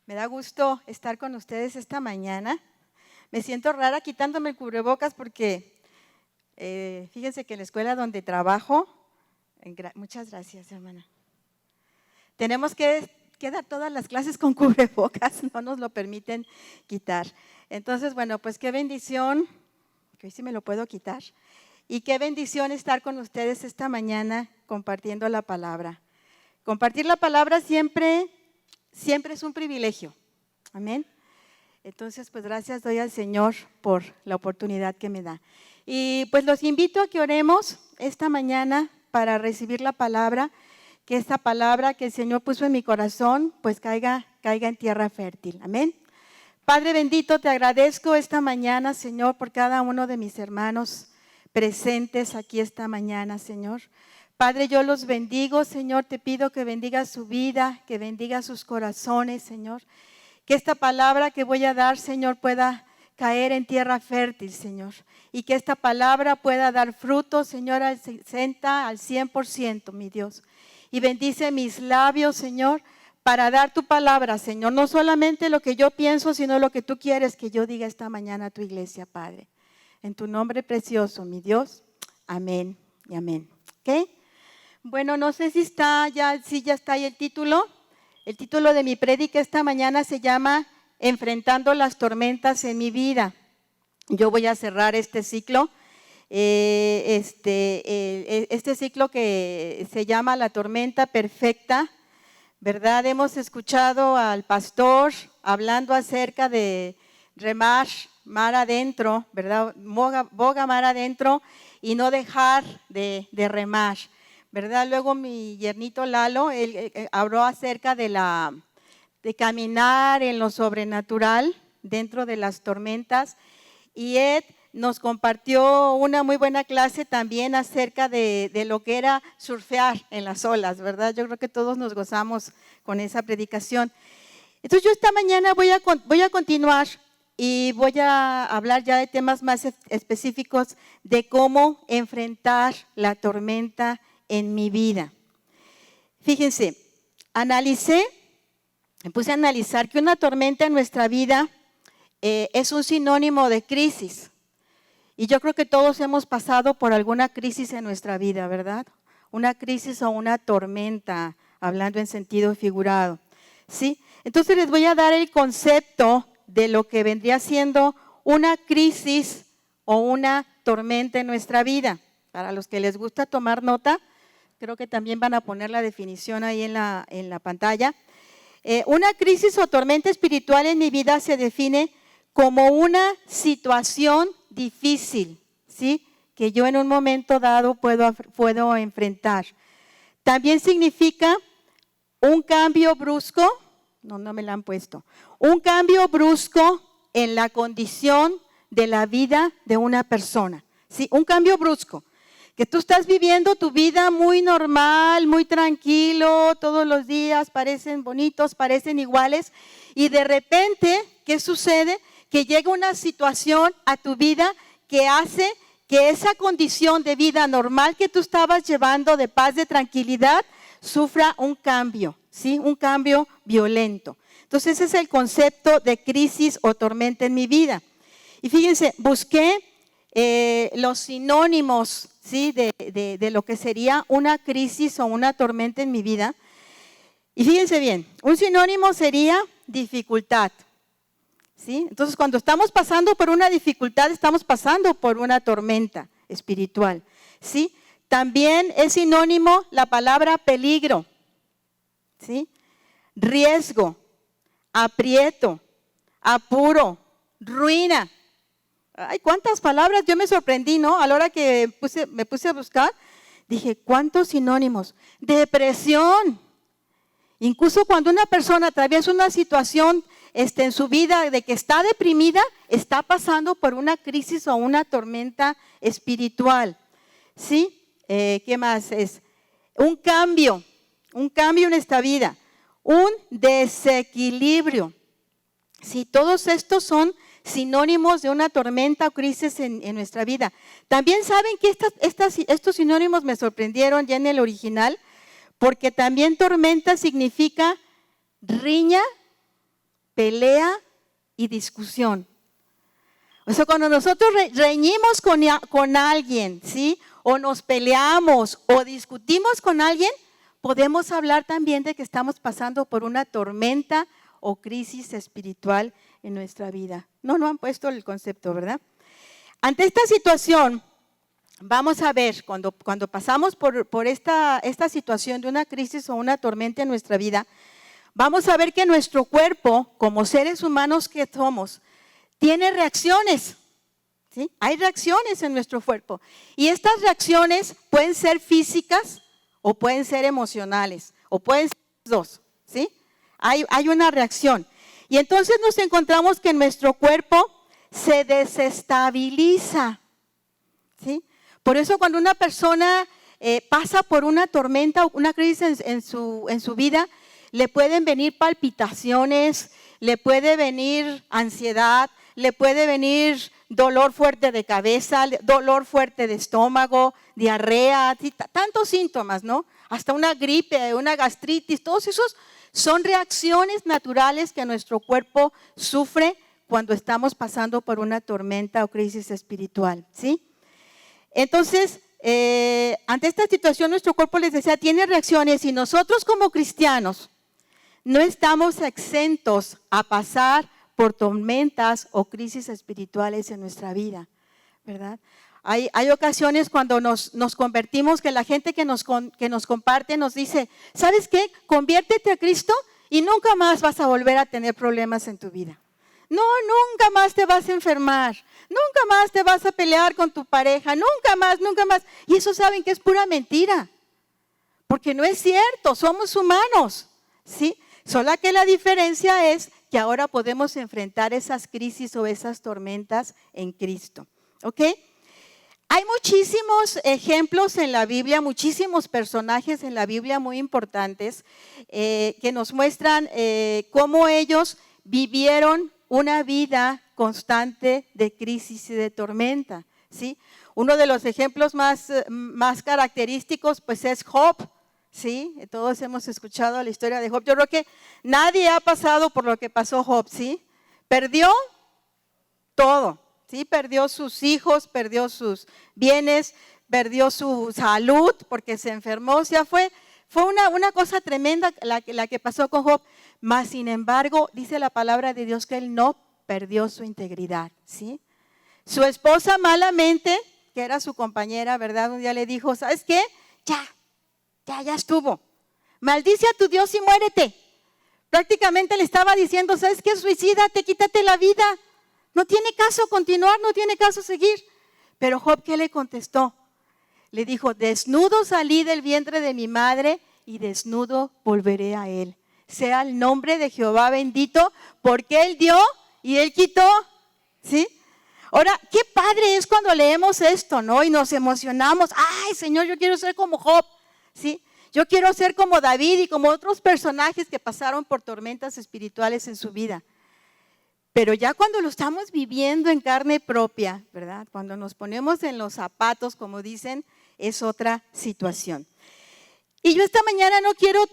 Me da gusto estar con ustedes esta mañana. Me siento rara quitándome el cubrebocas porque fíjense que en la escuela donde trabajo, muchas gracias, hermana, tenemos que dar todas las clases con cubrebocas, no nos lo permiten quitar. Entonces, bueno, pues qué bendición, que hoy sí me lo puedo quitar, y qué bendición estar con ustedes esta mañana compartiendo la palabra. Compartir la palabra siempre es un privilegio. Amén. Entonces, pues gracias doy al Señor por la oportunidad que me da. Y pues los invito a que oremos esta mañana para recibir la palabra, que esta palabra que el Señor puso en mi corazón, pues caiga en tierra fértil. Amén. Padre bendito, te agradezco esta mañana, Señor, por cada uno de mis hermanos presentes aquí esta mañana, Señor. Padre, yo los bendigo, Señor, te pido que bendiga su vida, que bendiga sus corazones, Señor. Que esta palabra que voy a dar, Señor, pueda caer en tierra fértil, Señor. Y que esta palabra pueda dar fruto, Señor, al 60, al 100%, mi Dios. Y bendice mis labios, Señor, para dar tu palabra, Señor. No solamente lo que yo pienso, sino lo que tú quieres que yo diga esta mañana a tu iglesia, Padre. En tu nombre precioso, mi Dios. Amén y amén. ¿Ok? Bueno, no sé si ya está ahí el título. El título de mi prédica esta mañana se llama Enfrentando las tormentas en mi vida. Yo voy a cerrar este ciclo, este ciclo que se llama La Tormenta Perfecta, ¿verdad? Hemos escuchado al pastor hablando acerca de remar, mar adentro, ¿verdad? Boga mar adentro y no dejar de remar, ¿verdad? Luego mi yernito Lalo, él habló acerca de caminar en lo sobrenatural dentro de las tormentas, y Ed nos compartió una muy buena clase también acerca de lo que era surfear en las olas, ¿verdad? Yo creo que todos nos gozamos con esa predicación. Entonces yo esta mañana voy a continuar y voy a hablar ya de temas más específicos de cómo enfrentar la tormenta en mi vida. Fíjense, me puse a analizar que una tormenta en nuestra vida es un sinónimo de crisis. Y yo creo que todos hemos pasado por alguna crisis en nuestra vida, ¿verdad? Una crisis o una tormenta, hablando en sentido figurado, ¿sí? Entonces les voy a dar el concepto de lo que vendría siendo una crisis o una tormenta en nuestra vida. Para los que les gusta tomar nota, creo que también van a poner la definición ahí en la pantalla. Una crisis o tormenta espiritual en mi vida se define como una situación difícil, ¿sí? Que yo en un momento dado puedo enfrentar. También significa un cambio brusco, no me la han puesto, un cambio brusco en la condición de la vida de una persona, ¿sí? Un cambio brusco. Que tú estás viviendo tu vida muy normal, muy tranquilo, todos los días parecen bonitos, parecen iguales, y de repente, ¿qué sucede? Que llega una situación a tu vida que hace que esa condición de vida normal que tú estabas llevando de paz, de tranquilidad, sufra un cambio, ¿sí? Un cambio violento. Entonces ese es el concepto de crisis o tormenta en mi vida. Y fíjense, busqué los sinónimos, ¿sí? de lo que sería una crisis o una tormenta en mi vida. Y fíjense bien, un sinónimo sería dificultad, ¿sí? Entonces cuando estamos pasando por una dificultad, estamos pasando por una tormenta espiritual, ¿sí? También es sinónimo la palabra peligro, ¿sí? Riesgo, aprieto, apuro, ruina. Ay, cuántas palabras, yo me sorprendí, ¿no? A la hora que me puse a buscar, dije, ¿cuántos sinónimos? Depresión. Incluso cuando una persona atraviesa una situación en su vida de que está deprimida, está pasando por una crisis o una tormenta espiritual, ¿sí? ¿Qué más es? Un cambio en esta vida, un desequilibrio. Sí, todos estos son sinónimos de una tormenta o crisis en nuestra vida. También saben que estos sinónimos me sorprendieron ya en el original, porque también tormenta significa riña, pelea y discusión. O sea, cuando nosotros reñimos con alguien, ¿sí? O nos peleamos o discutimos con alguien, podemos hablar también de que estamos pasando por una tormenta o crisis espiritual en nuestra vida. No han puesto el concepto, ¿verdad? Ante esta situación, vamos a ver, cuando pasamos por esta situación de una crisis o una tormenta en nuestra vida, vamos a ver que nuestro cuerpo, como seres humanos que somos, tiene reacciones, ¿sí? Hay reacciones en nuestro cuerpo. Y estas reacciones pueden ser físicas o pueden ser emocionales, o pueden ser las dos, ¿sí? Hay una reacción. Y entonces nos encontramos que nuestro cuerpo se desestabiliza, ¿sí? Por eso cuando una persona pasa por una tormenta o una crisis en su vida, le pueden venir palpitaciones, le puede venir ansiedad, le puede venir dolor fuerte de cabeza, dolor fuerte de estómago, diarrea, tantos síntomas, ¿no? Hasta una gripe, una gastritis, todos esos son reacciones naturales que nuestro cuerpo sufre cuando estamos pasando por una tormenta o crisis espiritual, ¿sí? Entonces, ante esta situación, nuestro cuerpo, les decía, tiene reacciones y nosotros como cristianos no estamos exentos a pasar por tormentas o crisis espirituales en nuestra vida, ¿verdad? Hay ocasiones cuando nos convertimos que la gente que nos comparte nos dice, ¿sabes qué? Conviértete a Cristo y nunca más vas a volver a tener problemas en tu vida. No, nunca más te vas a enfermar, nunca más te vas a pelear con tu pareja, nunca más, nunca más. Y eso saben que es pura mentira, porque no es cierto, somos humanos, ¿sí? Solo que la diferencia es que ahora podemos enfrentar esas crisis o esas tormentas en Cristo, ¿ok? Hay muchísimos ejemplos en la Biblia, muchísimos personajes en la Biblia muy importantes que nos muestran cómo ellos vivieron una vida constante de crisis y de tormenta, ¿sí? Uno de los ejemplos más característicos pues es Job, ¿sí? Todos hemos escuchado la historia de Job. Yo creo que nadie ha pasado por lo que pasó Job, ¿sí? Perdió todo, ¿sí? Perdió sus hijos, perdió sus bienes, perdió su salud porque se enfermó. O sea, fue una cosa tremenda la que pasó con Job. Mas, sin embargo, dice la palabra de Dios que él no perdió su integridad, ¿sí? Su esposa malamente, que era su compañera, ¿verdad? Un día le dijo, ¿sabes qué? Ya estuvo. Maldice a tu Dios y muérete. Prácticamente le estaba diciendo, ¿sabes qué? Suicídate, quítate la vida. No tiene caso continuar, no tiene caso seguir. Pero Job, ¿qué le contestó? Le dijo, desnudo salí del vientre de mi madre y desnudo volveré a él. Sea el nombre de Jehová bendito, porque él dio y él quitó, ¿sí? Ahora, qué padre es cuando leemos esto, ¿no? Y nos emocionamos. Ay, Señor, yo quiero ser como Job, ¿sí? Yo quiero ser como David y como otros personajes que pasaron por tormentas espirituales en su vida. Pero ya cuando lo estamos viviendo en carne propia, ¿verdad? Cuando nos ponemos en los zapatos, como dicen, es otra situación. Y yo esta mañana no quiero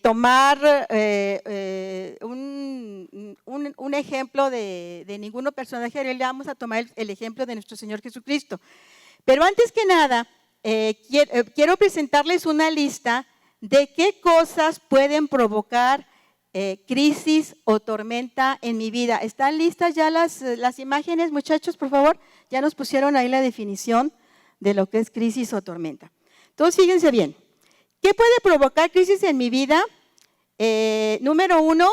tomar un ejemplo de ninguno personaje, le vamos a tomar el ejemplo de nuestro Señor Jesucristo. Pero antes que nada, quiero presentarles una lista de qué cosas pueden provocar crisis o tormenta en mi vida. ¿Están listas ya las imágenes, muchachos, por favor? Ya nos pusieron ahí la definición de lo que es crisis o tormenta. Entonces, fíjense bien. ¿Qué puede provocar crisis en mi vida? Número 1,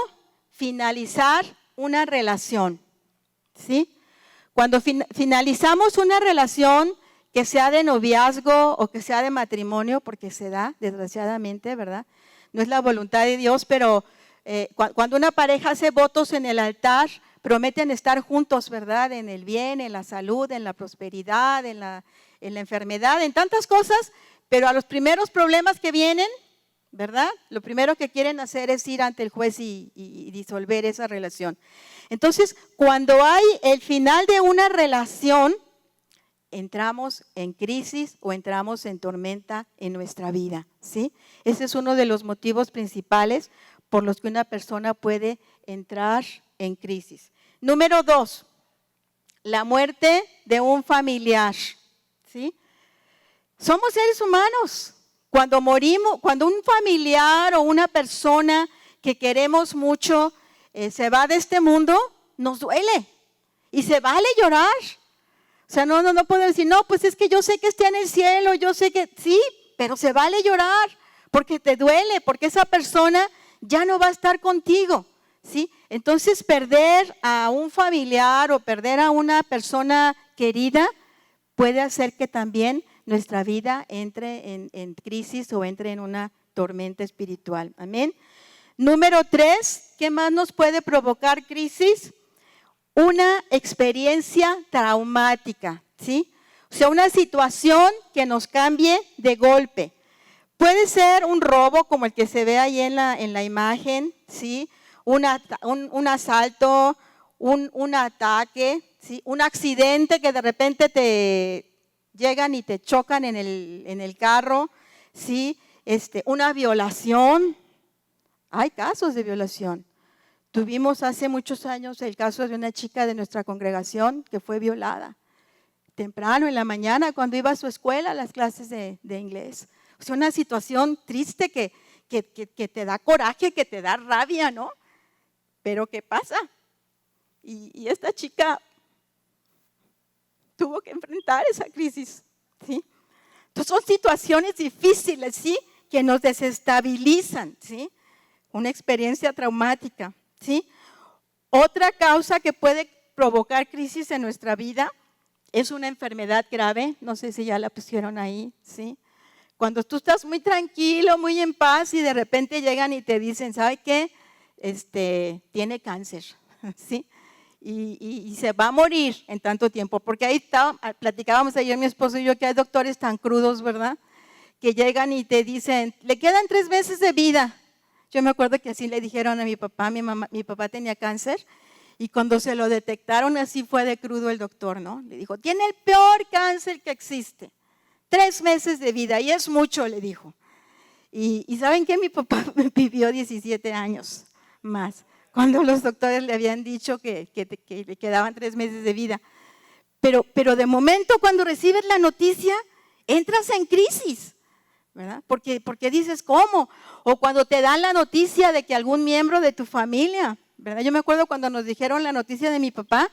finalizar una relación, ¿sí? Cuando finalizamos una relación, que sea de noviazgo o que sea de matrimonio, porque se da, desgraciadamente, ¿verdad? No es la voluntad de Dios, pero cuando una pareja hace votos en el altar, prometen estar juntos, ¿verdad? En el bien, en la salud, en la prosperidad, en la enfermedad, en tantas cosas, pero a los primeros problemas que vienen, ¿verdad? Lo primero que quieren hacer es ir ante el juez y disolver esa relación. Entonces, cuando hay el final de una relación, entramos en crisis o entramos en tormenta en nuestra vida, ¿sí? Ese es uno de los motivos principales por los que una persona puede entrar en crisis. Número 2, la muerte de un familiar, ¿sí? Somos seres humanos. Cuando morimos, cuando un familiar o una persona que queremos mucho se va de este mundo, nos duele y se vale llorar. O sea, no podemos decir, no, pues es que yo sé que está en el cielo, yo sé que sí, pero se vale llorar porque te duele, porque esa persona ya no va a estar contigo, ¿sí? Entonces, perder a un familiar o perder a una persona querida puede hacer que también nuestra vida entre en crisis o entre en una tormenta espiritual. Amén. Número 3, ¿qué más nos puede provocar crisis? Una experiencia traumática, ¿sí? O sea, una situación que nos cambie de golpe. Puede ser un robo como el que se ve ahí en la imagen, ¿sí? Un asalto, un ataque, ¿sí? Un accidente que de repente te llegan y te chocan en el carro, ¿sí? Una violación. Hay casos de violación. Tuvimos hace muchos años el caso de una chica de nuestra congregación que fue violada temprano en la mañana cuando iba a su escuela a las clases de inglés. O sea, una situación triste que te da coraje, que te da rabia, ¿no? Pero ¿qué pasa? Y esta chica tuvo que enfrentar esa crisis, ¿sí? Entonces son situaciones difíciles, ¿sí? Que nos desestabilizan, ¿sí? Una experiencia traumática, ¿sí? Otra causa que puede provocar crisis en nuestra vida es una enfermedad grave. No sé si ya la pusieron ahí, ¿sí? Cuando tú estás muy tranquilo, muy en paz y de repente llegan y te dicen, ¿sabe qué? Tiene cáncer, ¿sí? Y se va a morir en tanto tiempo. Porque ahí platicábamos ayer mi esposo y yo que hay doctores tan crudos, ¿verdad? Que llegan y te dicen, le quedan 3 meses de vida. Yo me acuerdo que así le dijeron a mi papá, mi papá tenía cáncer y cuando se lo detectaron así fue de crudo el doctor, ¿no? Le dijo, tiene el peor cáncer que existe, 3 meses de vida y es mucho, le dijo. Y ¿saben qué? Mi papá vivió 17 años más, cuando los doctores le habían dicho que le quedaban 3 meses de vida. Pero de momento cuando recibes la noticia, entras en crisis. ¿Verdad? Porque dices, ¿cómo? O cuando te dan la noticia de que algún miembro de tu familia, ¿verdad? Yo me acuerdo cuando nos dijeron la noticia de mi papá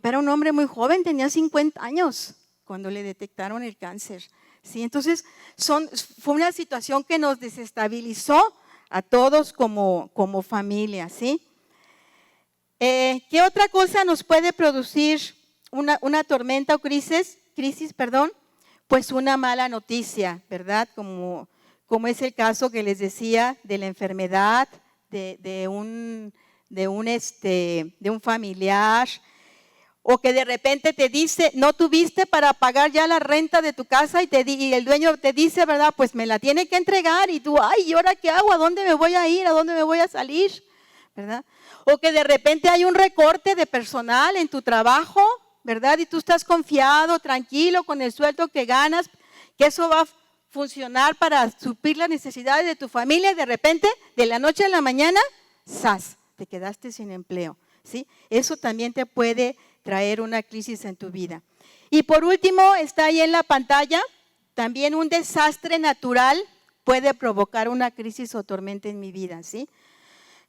era un hombre muy joven, tenía 50 años cuando le detectaron el cáncer, ¿sí? Entonces, fue una situación que nos desestabilizó a todos como familia, ¿sí? ¿Qué otra cosa nos puede producir una tormenta o crisis? Pues una mala noticia, ¿verdad? Como es el caso que les decía de la enfermedad de un familiar, o que de repente te dice, no tuviste para pagar ya la renta de tu casa y el dueño te dice, ¿verdad? Pues me la tiene que entregar y tú, ay, ¿y ahora qué hago? ¿A dónde me voy a ir? ¿A dónde me voy a salir? ¿Verdad? O que de repente hay un recorte de personal en tu trabajo, ¿verdad? Y tú estás confiado, tranquilo con el sueldo que ganas, que eso va a funcionar para suplir las necesidades de tu familia y de repente, de la noche a la mañana, ¡zas!, te quedaste sin empleo, ¿sí? Eso también te puede traer una crisis en tu vida. Y por último, está ahí en la pantalla, también un desastre natural puede provocar una crisis o tormenta en mi vida, ¿sí?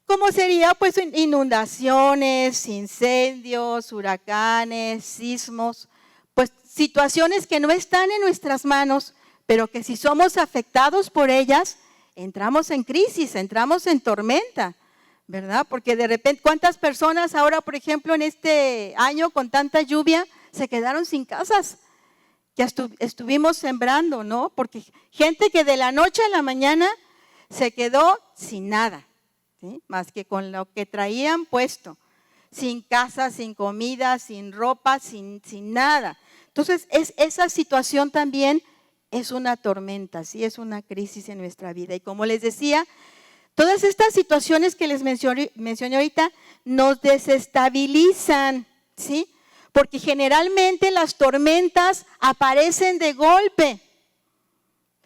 ¿Cómo sería? Pues inundaciones, incendios, huracanes, sismos, pues situaciones que no están en nuestras manos, pero que si somos afectados por ellas, entramos en crisis, entramos en tormenta, ¿verdad? Porque de repente, ¿cuántas personas ahora, por ejemplo, en este año con tanta lluvia, se quedaron sin casas? Que estuvimos sembrando, ¿no? Porque gente que de la noche a la mañana se quedó sin nada. ¿Sí? Más que con lo que traían puesto, sin casa, sin comida, sin ropa, sin nada. Entonces, esa situación también es una tormenta, ¿sí? Es una crisis en nuestra vida. Y como les decía, todas estas situaciones que les mencioné ahorita nos desestabilizan, ¿sí? porque generalmente las tormentas aparecen de golpe.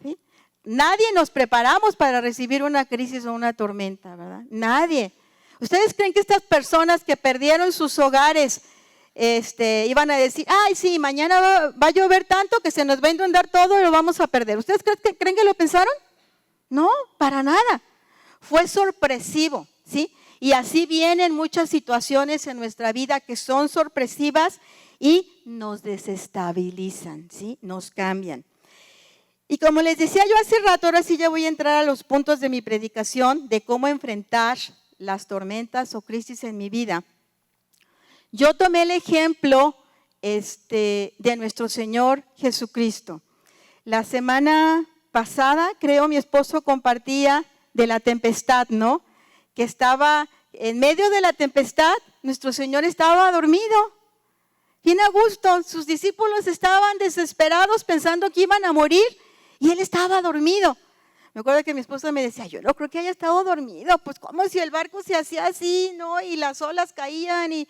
¿Sí? Nadie nos preparamos para recibir una crisis o una tormenta, ¿verdad? Nadie. ¿Ustedes creen que estas personas que perdieron sus hogares iban a decir, ay, sí, mañana va a llover tanto que se nos va a inundar todo y lo vamos a perder? ¿Ustedes creen que lo pensaron? No, para nada. Fue sorpresivo, ¿sí? Y así vienen muchas situaciones en nuestra vida que son sorpresivas y nos desestabilizan, ¿sí? Nos cambian. Y como les decía yo hace rato, ahora sí ya voy a entrar a los puntos de mi predicación de cómo enfrentar las tormentas o crisis en mi vida. Yo tomé el ejemplo de nuestro Señor Jesucristo. La semana pasada, creo, mi esposo compartía de la tempestad, ¿no? Que estaba en medio de la tempestad, nuestro Señor estaba dormido, bien a gusto. Sus discípulos estaban desesperados pensando que iban a morir y Él estaba dormido. Me acuerdo que mi esposa me decía, yo no creo que haya estado dormido, pues como si el barco se hacía así, ¿no? Y las olas caían y...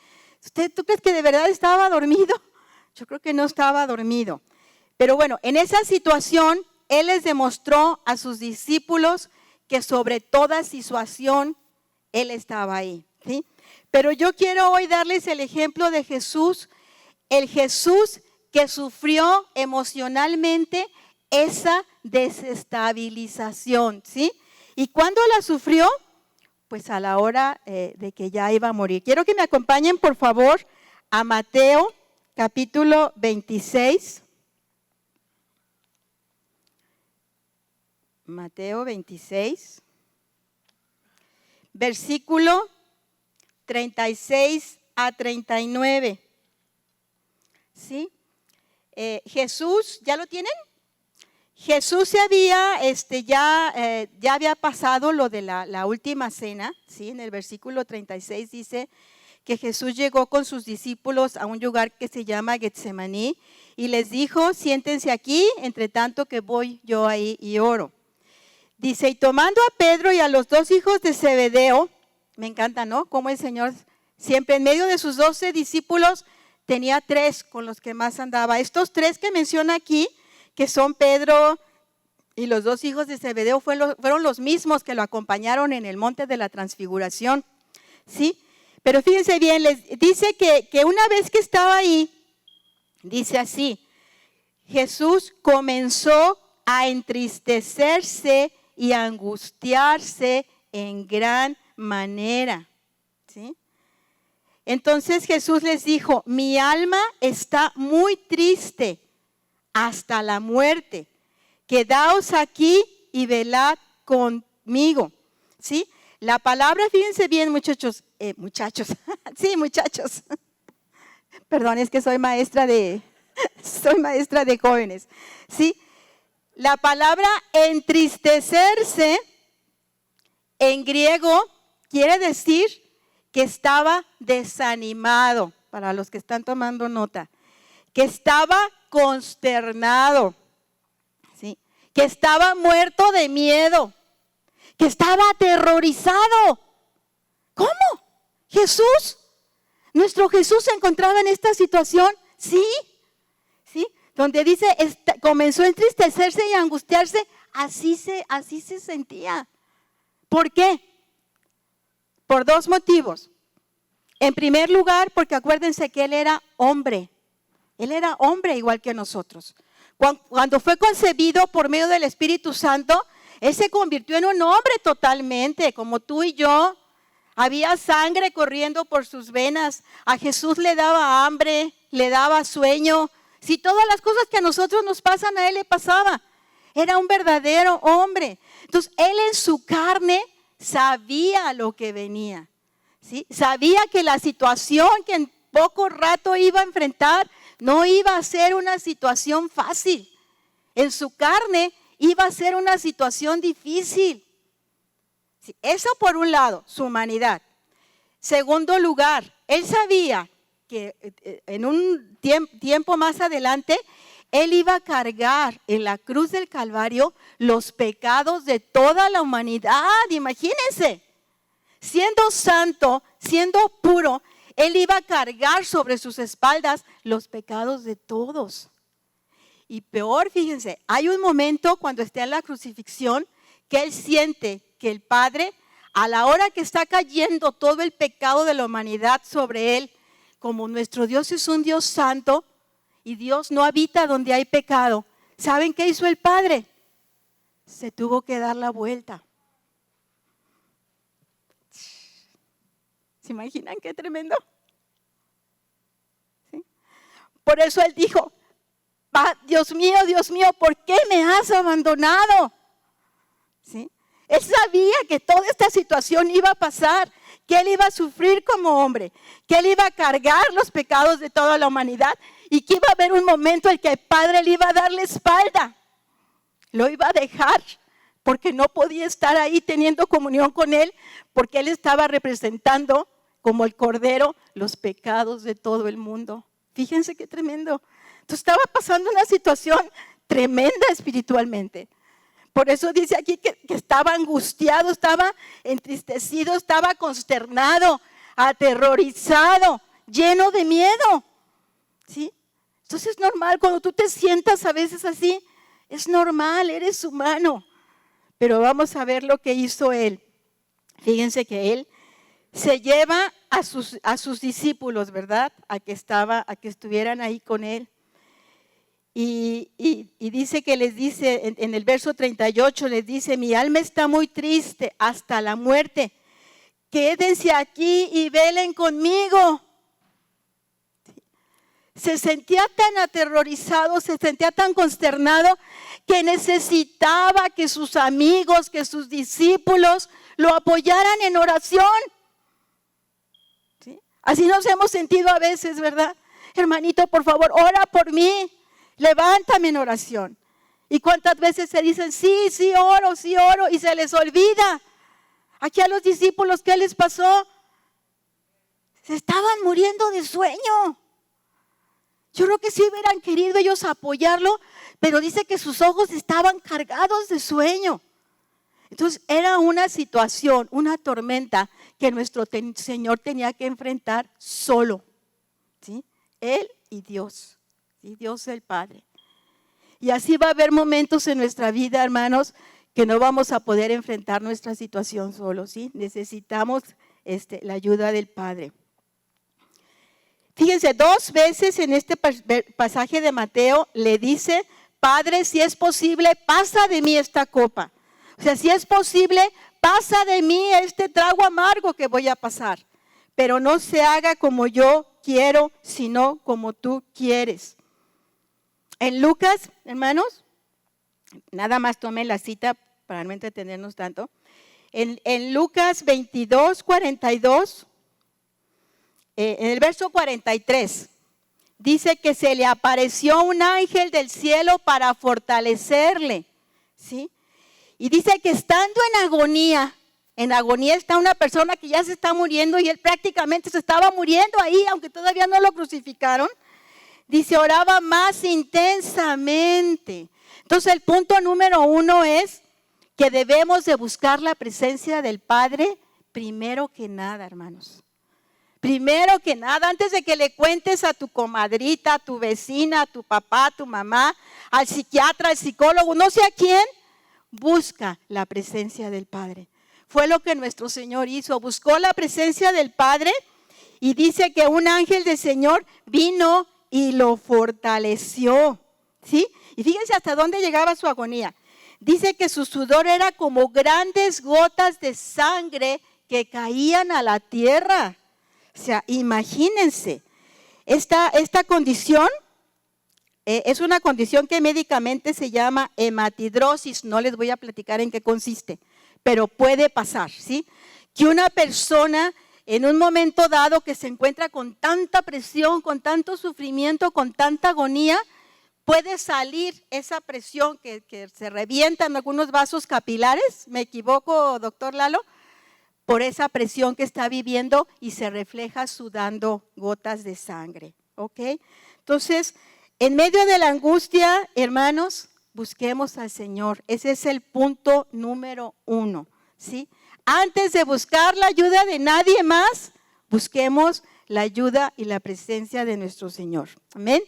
¿Tú crees que de verdad estaba dormido? Yo creo que no estaba dormido. Pero bueno, en esa situación, Él les demostró a sus discípulos que sobre toda situación, Él estaba ahí, ¿sí? Pero yo quiero hoy darles el ejemplo de Jesús, el Jesús que sufrió emocionalmente esa desestabilización, ¿sí? ¿Y cuándo la sufrió? Pues a la hora de que ya iba a morir. Quiero que me acompañen, por favor, a Mateo, capítulo 26. Mateo 26, versículo 36 a 39. ¿Sí? Jesús, ¿ya lo tienen? Jesús se había, ya había pasado lo de la última cena, ¿sí? En el versículo 36 dice que Jesús llegó con sus discípulos a un lugar que se llama Getsemaní y les dijo, siéntense aquí, entre tanto que voy yo ahí y oro. Dice, y tomando a Pedro y a los dos hijos de Zebedeo, me encanta, ¿no? Como el Señor siempre en medio de sus 12 discípulos tenía 3 con los que más andaba. Estos 3 que menciona aquí, que son Pedro y los 2 hijos de Zebedeo, fueron los mismos que lo acompañaron en el monte de la transfiguración, ¿sí? Pero fíjense bien, les dice que una vez que estaba ahí, dice así, Jesús comenzó a entristecerse y a angustiarse en gran manera, ¿sí? Entonces Jesús les dijo, mi alma está muy triste hasta la muerte. Quedaos aquí y velad conmigo, ¿sí? La palabra, fíjense bien, muchachos, sí, muchachos. Perdón, es que soy maestra de jóvenes, ¿sí? La palabra entristecerse en griego quiere decir que estaba desanimado, para los que están tomando nota, que estaba consternado, ¿sí? Que estaba muerto de miedo, que estaba aterrorizado. ¿Cómo? ¿Jesús? ¿Nuestro Jesús se encontraba en esta situación? Sí, sí. Donde dice, comenzó a entristecerse y a angustiarse, así se sentía. ¿Por qué? Por 2 motivos. En primer lugar, porque acuérdense que Él era hombre. Él era hombre igual que nosotros. Cuando fue concebido por medio del Espíritu Santo, Él se convirtió en un hombre totalmente, como tú y yo. Había sangre corriendo por sus venas. A Jesús le daba hambre, le daba sueño. Si todas las cosas que a nosotros nos pasan, a Él le pasaba. Era un verdadero hombre. Entonces, Él en su carne sabía lo que venía, ¿sí? Sabía que la situación que en poco rato iba a enfrentar no iba a ser una situación fácil. En su carne iba a ser una situación difícil. ¿Sí? Eso por un lado, su humanidad. Segundo lugar, Él sabía que en un tiempo más adelante, Él iba a cargar en la cruz del Calvario los pecados de toda la humanidad. Imagínense, siendo santo, siendo puro, Él iba a cargar sobre sus espaldas los pecados de todos. Y peor, fíjense, hay un momento cuando está en la crucifixión que Él siente que el Padre, a la hora que está cayendo todo el pecado de la humanidad sobre Él, como nuestro Dios es un Dios santo y Dios no habita donde hay pecado, ¿saben qué hizo el Padre? Se tuvo que dar la vuelta. ¿Se imaginan qué tremendo? ¿Sí? Por eso Él dijo, Dios mío, ¿por qué me has abandonado? ¿Sí? Él sabía que toda esta situación iba a pasar, que Él iba a sufrir como hombre, que Él iba a cargar los pecados de toda la humanidad y que iba a haber un momento en que el Padre le iba a dar la espalda. Lo iba a dejar porque no podía estar ahí teniendo comunión con Él, porque Él estaba representando como el Cordero los pecados de todo el mundo. Fíjense qué tremendo. Entonces estaba pasando una situación tremenda espiritualmente. Por eso dice aquí que estaba angustiado, estaba entristecido, estaba consternado, aterrorizado, lleno de miedo. ¿Sí? Entonces es normal, cuando tú te sientas a veces así, es normal, eres humano. Pero vamos a ver lo que hizo Él. Fíjense que Él se lleva a sus discípulos, ¿verdad? A que estuvieran ahí con Él. Y dice que les dice, en el verso 38, les dice, mi alma está muy triste hasta la muerte. Quédense aquí y velen conmigo. Se sentía tan aterrorizado, se sentía tan consternado que necesitaba que sus amigos, que sus discípulos lo apoyaran en oración. ¿Sí? Así nos hemos sentido a veces, ¿verdad? Hermanito, por favor, ora por mí. Levántame en oración. ¿Y cuántas veces se dicen, sí oro, y se les olvida? Aquí a los discípulos, ¿qué les pasó? Se estaban muriendo de sueño. Yo creo que sí hubieran querido ellos apoyarlo, pero dice que sus ojos estaban cargados de sueño. Entonces era una situación, una tormenta que nuestro Señor tenía que enfrentar solo. ¿Sí? Él y Dios. ¿Sí? Dios el Padre. Y así va a haber momentos en nuestra vida, hermanos, que no vamos a poder enfrentar nuestra situación solos. ¿Sí? Necesitamos la ayuda del Padre. Fíjense, 2 veces en este pasaje de Mateo le dice, Padre, si es posible, pasa de mí esta copa. O sea, si es posible, pasa de mí este trago amargo que voy a pasar. Pero no se haga como yo quiero, sino como tú quieres. En Lucas, hermanos, nada más tomen la cita para no entretenernos tanto. En Lucas 22, 42, en el verso 43, dice que se le apareció un ángel del cielo para fortalecerle, ¿sí? Y dice que estando en agonía está una persona que ya se está muriendo y él prácticamente se estaba muriendo ahí, aunque todavía no lo crucificaron. Dice, oraba más intensamente. Entonces el punto número 1 es que debemos de buscar la presencia del Padre primero que nada, hermanos. Primero que nada, antes de que le cuentes a tu comadrita, a tu vecina, a tu papá, a tu mamá, al psiquiatra, al psicólogo, no sé a quién, busca la presencia del Padre. Fue lo que nuestro Señor hizo, buscó la presencia del Padre y dice que un ángel del Señor vino y lo fortaleció, ¿sí? Y fíjense hasta dónde llegaba su agonía. Dice que su sudor era como grandes gotas de sangre que caían a la tierra. O sea, imagínense, esta condición es una condición que médicamente se llama hematidrosis. No les voy a platicar en qué consiste, pero puede pasar, ¿sí? Que una persona en un momento dado que se encuentra con tanta presión, con tanto sufrimiento, con tanta agonía, puede salir esa presión que se revientan algunos vasos capilares. ¿Me equivoco, doctor Lalo? Por esa presión que está viviendo y se refleja sudando gotas de sangre, ¿ok? Entonces, en medio de la angustia, hermanos, busquemos al Señor. Ese es el punto número 1, ¿sí? Antes de buscar la ayuda de nadie más, busquemos la ayuda y la presencia de nuestro Señor. Amén.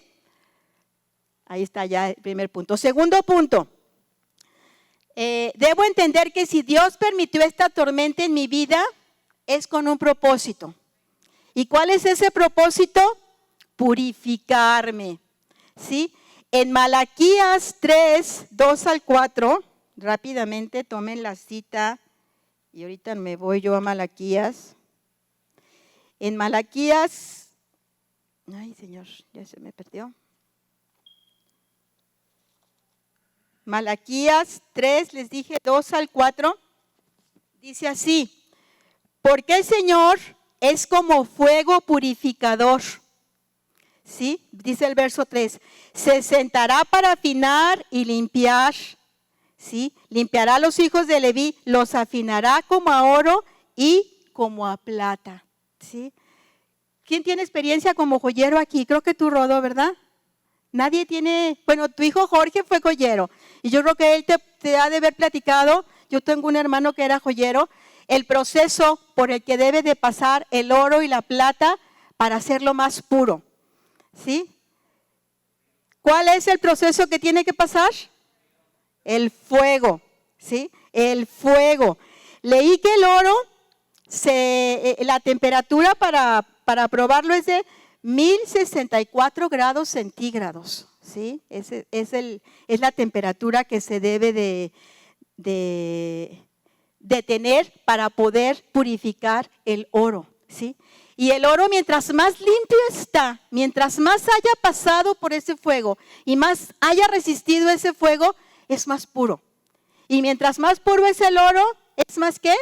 Ahí está ya el primer punto. Segundo punto. Debo entender que si Dios permitió esta tormenta en mi vida, es con un propósito. ¿Y cuál es ese propósito? Purificarme. ¿Sí? En Malaquías 3, 2 al 4, rápidamente tomen la cita y ahorita me voy yo a Malaquías. En Malaquías, ay Señor, ya se me perdió. Malaquías 3, les dije 2 al 4, dice así: porque el Señor es como fuego purificador. ¿Sí? Dice el verso 3, se sentará para afinar y limpiar. ¿Sí? Limpiará a los hijos de Leví, los afinará como a oro y como a plata. ¿Sí? ¿Quién tiene experiencia como joyero aquí? Creo que tú, Rodo, ¿verdad? Nadie tiene, bueno, tu hijo Jorge fue joyero y yo creo que él te ha de haber platicado. Yo tengo un hermano que era joyero, el proceso por el que debe de pasar el oro y la plata para hacerlo más puro. ¿Sí? ¿Cuál es el proceso que tiene que pasar? El fuego. ¿Sí? El fuego. Leí que el oro, la temperatura para probarlo es de 1064 grados centígrados. ¿Sí? Es la temperatura que se debe de tener para poder purificar el oro. ¿Sí? Y el oro, mientras más limpio está, mientras más haya pasado por ese fuego y más haya resistido ese fuego, es más puro. Y mientras más puro es el oro, ¿es más qué?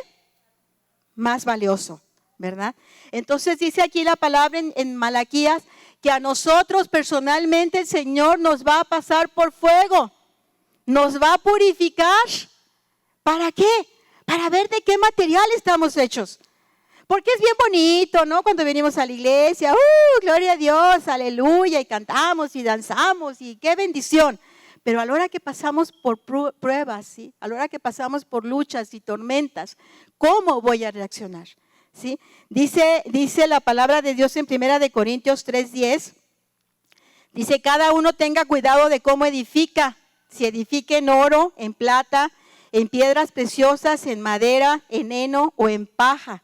Más valioso, ¿verdad? Entonces dice aquí la palabra en Malaquías que a nosotros personalmente el Señor nos va a pasar por fuego, nos va a purificar. ¿Para qué? Para ver de qué material estamos hechos. Porque es bien bonito, ¿no? Cuando venimos a la iglesia, gloria a Dios, aleluya, y cantamos y danzamos, y qué bendición. Pero a la hora que pasamos por pruebas, ¿sí? A la hora que pasamos por luchas y tormentas, ¿cómo voy a reaccionar? ¿Sí? Dice la palabra de Dios en 1 Corintios 3:10, dice, cada uno tenga cuidado de cómo edifica, si edifica en oro, en plata, en piedras preciosas, en madera, en heno o en paja.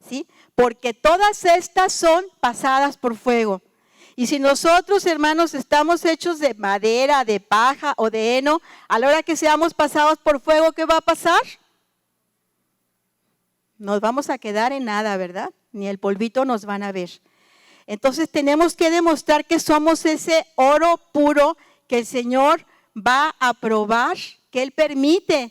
¿Sí? Porque todas estas son pasadas por fuego. Y si nosotros, hermanos, estamos hechos de madera, de paja o de heno, a la hora que seamos pasados por fuego, ¿qué va a pasar? Nos vamos a quedar en nada, ¿verdad? Ni el polvito nos van a ver. Entonces tenemos que demostrar que somos ese oro puro que el Señor va a probar, que Él permite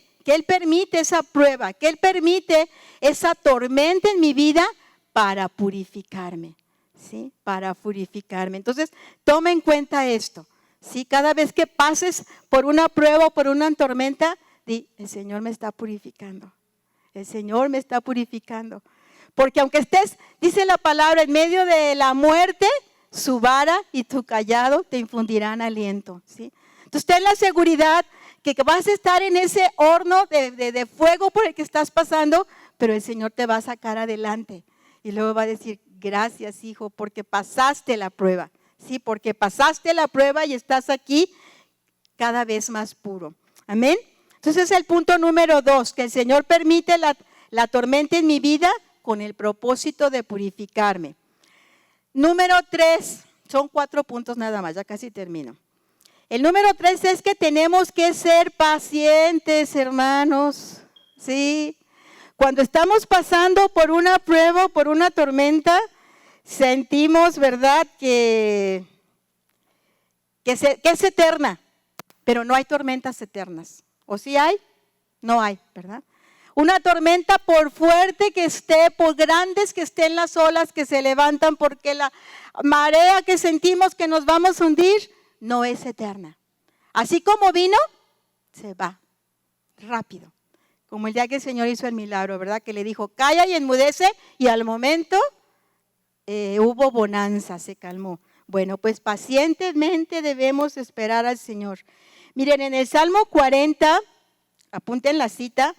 esa prueba, que Él permite esa tormenta en mi vida para purificarme, ¿sí? Para purificarme. Entonces, toma en cuenta esto, ¿sí? Cada vez que pases por una prueba o por una tormenta, di, el Señor me está purificando, el Señor me está purificando. Porque aunque estés, dice la palabra, en medio de la muerte, su vara y tu cayado te infundirán aliento, ¿sí? Entonces, ten la seguridad que vas a estar en ese horno de fuego por el que estás pasando, pero el Señor te va a sacar adelante. Y luego va a decir, gracias hijo, porque pasaste la prueba. Sí, porque pasaste la prueba y estás aquí cada vez más puro. Amén. Entonces es el punto número 2, que el Señor permite la tormenta en mi vida con el propósito de purificarme. Número 3, son 4 puntos nada más, ya casi termino. El número 3 es que tenemos que ser pacientes, hermanos. Sí. Cuando estamos pasando por una prueba, por una tormenta, sentimos, ¿verdad?, que es eterna, pero no hay tormentas eternas. ¿O sí hay? No hay, ¿verdad? Una tormenta, por fuerte que esté, por grandes que estén las olas que se levantan, porque la marea que sentimos que nos vamos a hundir, no es eterna. Así como vino, se va rápido. Como el día que el Señor hizo el milagro, ¿verdad? Que le dijo, calla y enmudece, y al momento hubo bonanza, se calmó. Bueno, pues pacientemente debemos esperar al Señor. Miren, en el Salmo 40, apunten la cita,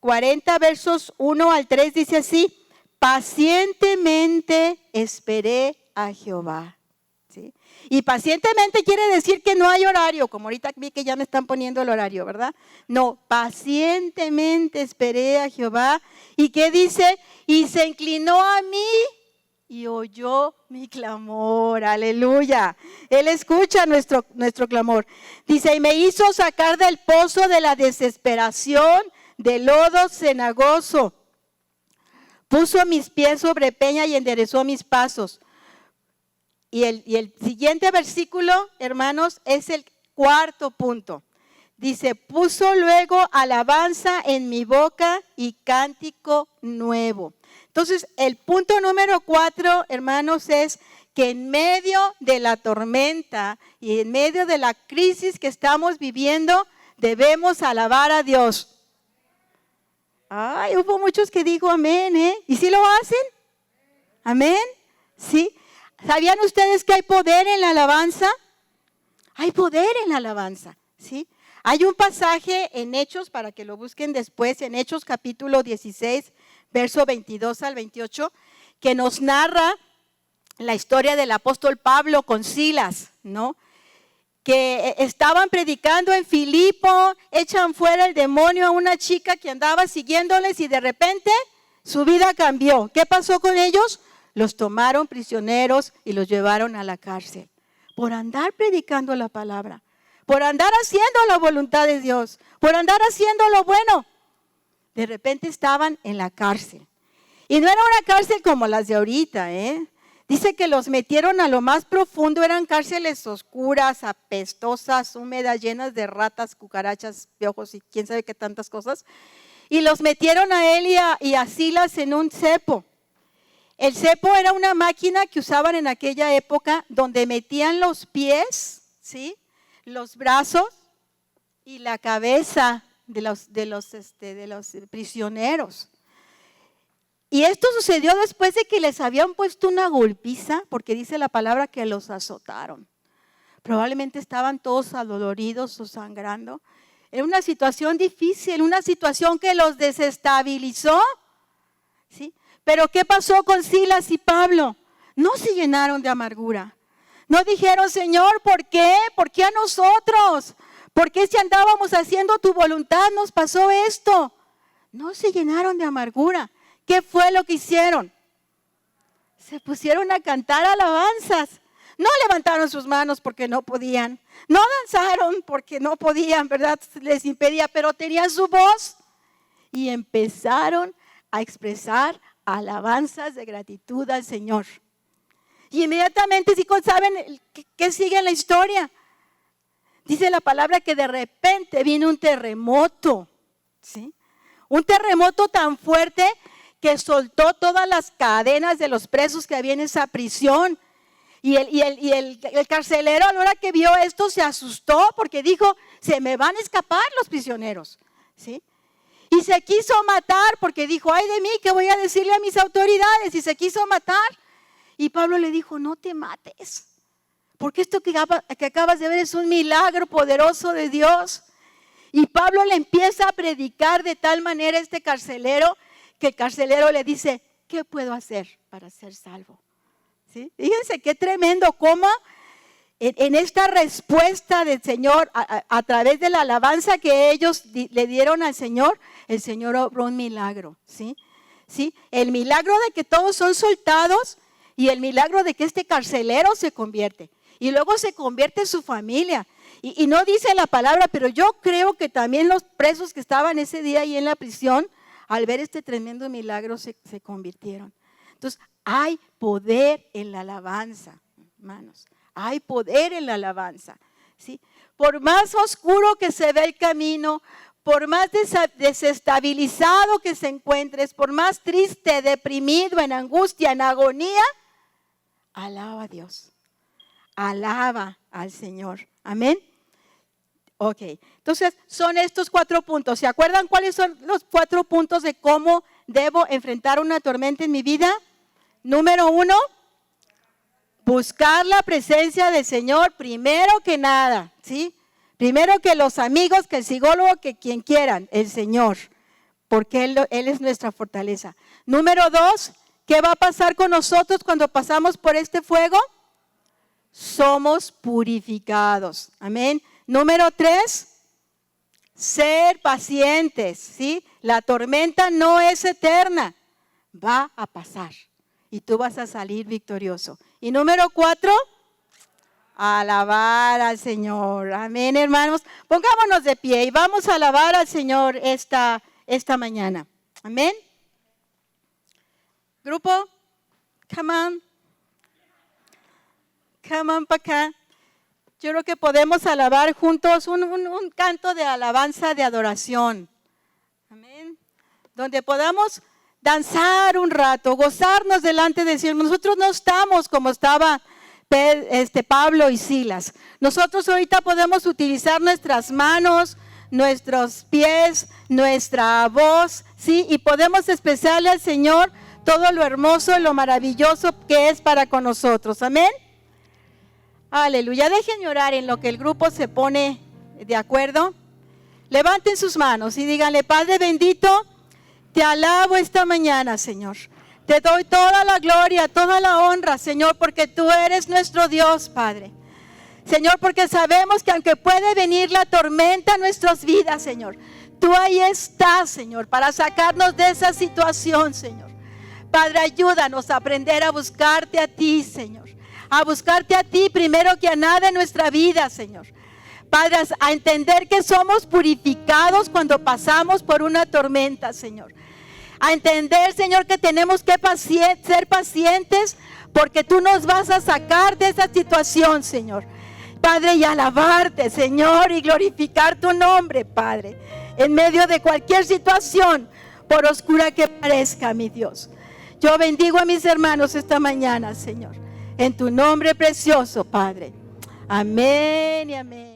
40 versos 1 al 3 dice así, pacientemente esperé a Jehová. ¿Sí? Y pacientemente quiere decir que no hay horario, como ahorita vi que ya me están poniendo el horario, ¿verdad? No, pacientemente esperé a Jehová. ¿Y qué dice? Y se inclinó a mí y oyó mi clamor. Aleluya. Él escucha nuestro clamor. Dice, y me hizo sacar del pozo de la desesperación, del lodo cenagoso. Puso mis pies sobre peña y enderezó mis pasos. Y el siguiente versículo, hermanos, es el cuarto punto. Dice, puso luego alabanza en mi boca y cántico nuevo. Entonces, el punto número 4, hermanos, es que en medio de la tormenta y en medio de la crisis que estamos viviendo, debemos alabar a Dios. Ay, hubo muchos que dijo amén, ¿eh? ¿Y si lo hacen? ¿Amén? ¿Sí? ¿Sabían ustedes que hay poder en la alabanza? Hay poder en la alabanza, ¿sí? Hay un pasaje en Hechos, para que lo busquen después, en Hechos capítulo 16, verso 22 al 28, que nos narra la historia del apóstol Pablo con Silas, ¿no? Que estaban predicando en Filipo, echan fuera el demonio a una chica que andaba siguiéndoles y de repente su vida cambió. ¿Qué pasó con ellos? Los tomaron prisioneros y los llevaron a la cárcel por andar predicando la palabra, por andar haciendo la voluntad de Dios, por andar haciendo lo bueno. De repente estaban en la cárcel. Y no era una cárcel como las de ahorita, ¿eh? Dice que los metieron a lo más profundo, eran cárceles oscuras, apestosas, húmedas, llenas de ratas, cucarachas, piojos y quién sabe qué tantas cosas. Y los metieron a él y a Silas en un cepo. El cepo era una máquina que usaban en aquella época donde metían los pies, ¿sí? Los brazos y la cabeza de los prisioneros. Y esto sucedió después de que les habían puesto una golpiza, porque dice la palabra que los azotaron. Probablemente estaban todos adoloridos o sangrando. Era una situación difícil, una situación que los desestabilizó, ¿sí? Pero ¿qué pasó con Silas y Pablo? No se llenaron de amargura. No dijeron, Señor, ¿por qué? ¿Por qué a nosotros? ¿Por qué si andábamos haciendo tu voluntad nos pasó esto? No se llenaron de amargura. ¿Qué fue lo que hicieron? Se pusieron a cantar alabanzas. No levantaron sus manos porque no podían. No danzaron porque no podían, ¿verdad? Les impedía, pero tenían su voz. Y empezaron a expresar alabanzas de gratitud al Señor. Y inmediatamente, ¿sí saben qué sigue en la historia? Dice la palabra que de repente vino un terremoto, ¿sí? Un terremoto tan fuerte que soltó todas las cadenas de los presos que había en esa prisión. Y el carcelero, a la hora que vio esto, se asustó porque dijo, se me van a escapar los prisioneros, ¿sí? Y se quiso matar porque dijo, ay de mí, ¿qué voy a decirle a mis autoridades? Y se quiso matar. Y Pablo le dijo, no te mates, porque esto que acabas de ver es un milagro poderoso de Dios. Y Pablo le empieza a predicar de tal manera a este carcelero, que el carcelero le dice, ¿qué puedo hacer para ser salvo? ¿Sí? Fíjense qué tremendo, cómo en esta respuesta del Señor, a través de la alabanza que ellos le dieron al Señor, el Señor obró un milagro, ¿sí? ¿Sí? El milagro de que todos son soltados y el milagro de que este carcelero se convierte. Y luego se convierte su familia. Y no dice la palabra, pero yo creo que también los presos que estaban ese día ahí en la prisión, al ver este tremendo milagro, se convirtieron. Entonces, hay poder en la alabanza, hermanos. Hay poder en la alabanza, ¿sí? Por más oscuro que se ve el camino, por más desestabilizado que se encuentres, por más triste, deprimido, en angustia, en agonía, alaba a Dios. Alaba al Señor. Amén. Ok, entonces son estos 4 puntos. ¿Se acuerdan cuáles son los 4 puntos de cómo debo enfrentar una tormenta en mi vida? Número 1, buscar la presencia del Señor primero que nada, ¿sí? Primero que los amigos, que el psicólogo, que quien quieran, el Señor, porque Él es nuestra fortaleza. Número 2, ¿Qué va a pasar con nosotros cuando pasamos por este fuego? Somos purificados. Amén. Número 3, ser pacientes, ¿sí? La tormenta no es eterna, va a pasar y tú vas a salir victorioso. Y número 4, alabar al Señor. Amén, hermanos. Pongámonos de pie y vamos a alabar al Señor esta mañana. Amén. Grupo, come on para acá. Yo creo que podemos alabar juntos un canto de alabanza, de adoración. Amén. Donde podamos danzar un rato, gozarnos delante de Dios. Nosotros no estamos como estaba Pablo y Silas. Nosotros ahorita podemos utilizar nuestras manos, nuestros pies, nuestra voz, ¿sí? Y podemos expresarle al Señor todo lo hermoso y lo maravilloso que es para con nosotros. Amén. Aleluya. Dejen orar en lo que el grupo se pone de acuerdo. Levanten sus manos y díganle: Padre bendito, te alabo esta mañana, Señor. Te doy toda la gloria, toda la honra, Señor, porque tú eres nuestro Dios, Padre. Señor, porque sabemos que aunque puede venir la tormenta en nuestras vidas, Señor, tú ahí estás, Señor, para sacarnos de esa situación, Señor. Padre, ayúdanos a aprender a buscarte a ti, Señor. A buscarte a ti primero que a nada en nuestra vida, Señor. Padre, a entender que somos purificados cuando pasamos por una tormenta, Señor. A entender, Señor, que tenemos que ser pacientes porque tú nos vas a sacar de esa situación, Señor. Padre, y alabarte, Señor, y glorificar tu nombre, Padre, en medio de cualquier situación, por oscura que parezca, mi Dios. Yo bendigo a mis hermanos esta mañana, Señor, en tu nombre precioso, Padre. Amén y amén.